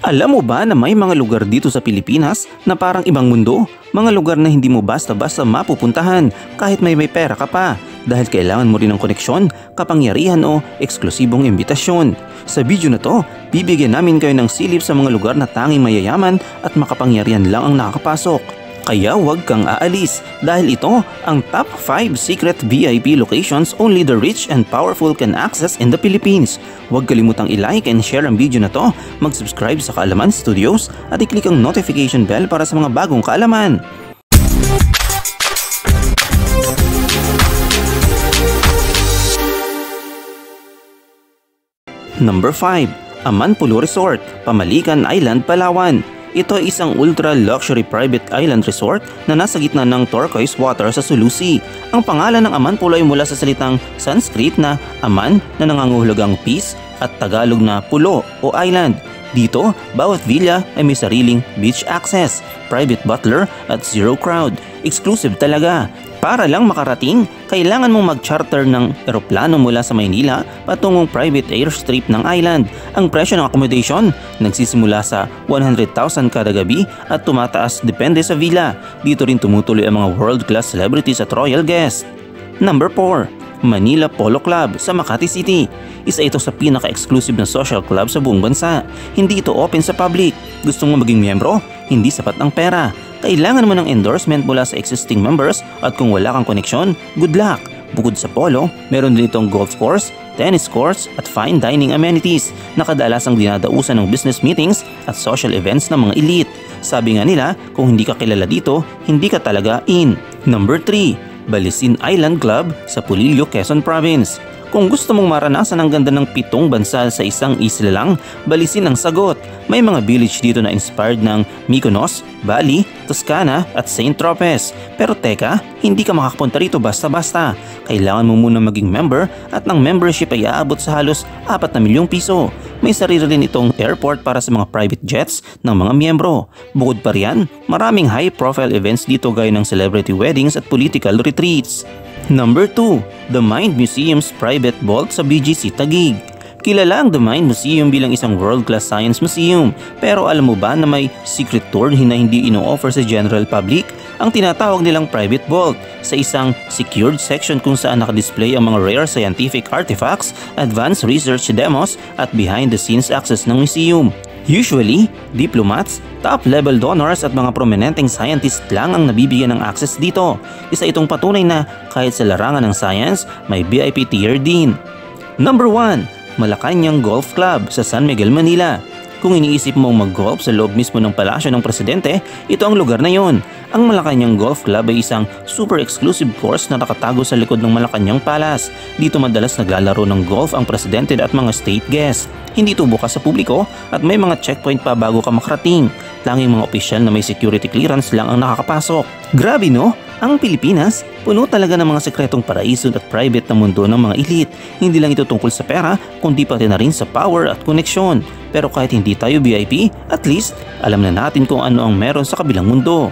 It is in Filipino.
Alam mo ba na may mga lugar dito sa Pilipinas na parang ibang mundo? Mga lugar na hindi mo basta-basta mapupuntahan kahit may pera ka pa dahil kailangan mo rin ng koneksyon, kapangyarihan o eksklusibong imbitasyon. Sa video na to, bibigyan namin kayo ng silip sa mga lugar na tanging mayayaman at makapangyarihan lang ang nakakapasok. Kaya huwag kang aalis dahil ito ang top 5 secret VIP locations only the rich and powerful can access in the Philippines. Huwag kalimutang i-like and share ang video na to, mag-subscribe sa Kaalaman Studios at i-click ang notification bell para sa mga bagong kaalaman. Number 5. Amanpulo Resort, Pamalican Island, Palawan. Ito ay isang ultra-luxury private island resort na nasa gitna ng turquoise water sa Sulu Sea. Ang pangalan ng Amanpulo ay mula sa salitang Sanskrit na Aman na nangangahulugang peace at Tagalog na pulo o island. Dito, bawat villa ay may sariling beach access, private butler at zero crowd. Exclusive talaga. Para lang makarating, kailangan mong mag-charter ng eroplano mula sa Maynila patungong private airstrip ng island. Ang presyo ng accommodation nagsisimula sa 100,000 kada gabi at tumataas depende sa villa. Dito rin tumutuloy ang mga world-class celebrities at royal guests. Number 4. Manila Polo Club sa Makati City. Isa ito sa pinaka-exclusive na social club sa buong bansa. Hindi ito open sa public. Gusto mo maging miyembro? Hindi sapat ang pera. Kailangan mo ng endorsement mula sa existing members at kung wala kang koneksyon, good luck! Bukod sa polo, meron din itong golf course, tennis courts at fine dining amenities na kadalasang dinadausan ng business meetings at social events ng mga elite. Sabi nga nila, kung hindi ka kilala dito, hindi ka talaga in. Number 3. Balisin Island Club sa Pulilio, Quezon Province. Kung gusto mong maranasan ang ganda ng 7 bansa sa isang isla lang, Balisin ang sagot. May mga village dito na inspired ng Mykonos, Bali, Toscana at Saint Tropez. Pero teka, hindi ka makakapunta rito basta-basta. Kailangan mo muna maging member at ang membership ay aabot sa halos 4 na milyong piso. May sarili rin itong airport para sa mga private jets ng mga miyembro. Bukod pa riyan, maraming high-profile events dito gaya ng celebrity weddings at political retreats. Number 2. The Mind Museum's Private Vault sa BGC Taguig. Kilala ang The Mind Museum bilang isang world-class science museum. Pero alam mo ba na may secret tour na hindi ino-offer sa general public? Ang tinatawag nilang private vault sa isang secured section kung saan nakadisplay ang mga rare scientific artifacts, advanced research demos at behind-the-scenes access ng museum. Usually, diplomats, top-level donors at mga prominenteng scientists lang ang nabibigyan ng access dito. Isa itong patunay na kahit sa larangan ng science, may VIP tier din. Number 1. Malacanang Golf Club sa San Miguel, Manila. Kung iniisip mong mag-golf sa loob mismo ng palasyo ng presidente, ito ang lugar na yon. Ang Malacanang Golf Club ay isang super exclusive course na nakatago sa likod ng Malacanang Palace. Dito madalas naglalaro ng golf ang presidente at mga state guests. Hindi ito bukas sa publiko at may mga checkpoint pa bago ka makarating. Tanging mga opisyal na may security clearance lang ang nakakapasok. Grabe no? Ang Pilipinas, puno talaga ng mga sekretong paraiso at private na mundo ng mga elite. Hindi lang ito tungkol sa pera, kundi pati na rin sa power at koneksyon. Pero kahit hindi tayo VIP, at least alam na natin kung ano ang meron sa kabilang mundo.